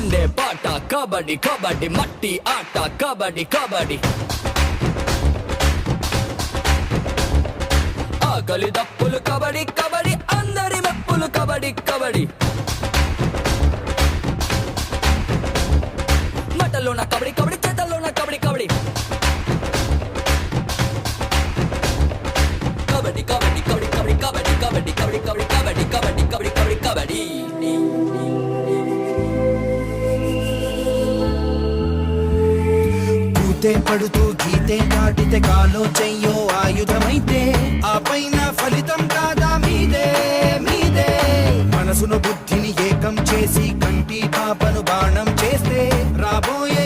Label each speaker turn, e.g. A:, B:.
A: గుండె బాట కబడ్డీ కబడ్డీ మట్టి ఆట కబడ్డీ కబడ్డీ ఆకలి దప్పులు కబడ్డీ కబడ్డీ అందరి మప్పులు కబడ్డీ కబడ్డీ మటలోన కబడ్డీ కబడ్డీ చేతల్లోన కబడ్డీ కబడ్డీ కబడ్డీ కబడ్డీ కబడ్డీ కబడ్డీ కబడ్డీ కబడ్డీ కబడ్డీ కబడ్డీ కబడ్డీ కబడ్డీ కబడ్డీ కబడ్డీ
B: కూతే పడుతూ గీతే దాటితే కాలో చెయ్యో ఆయుధమైతే ఆ పైన ఫలితం కాదా మీదే మీదే మనసును బుద్ధిని ఏకం చేసి కంటి పాపను బాణం చేస్తే రాబోయే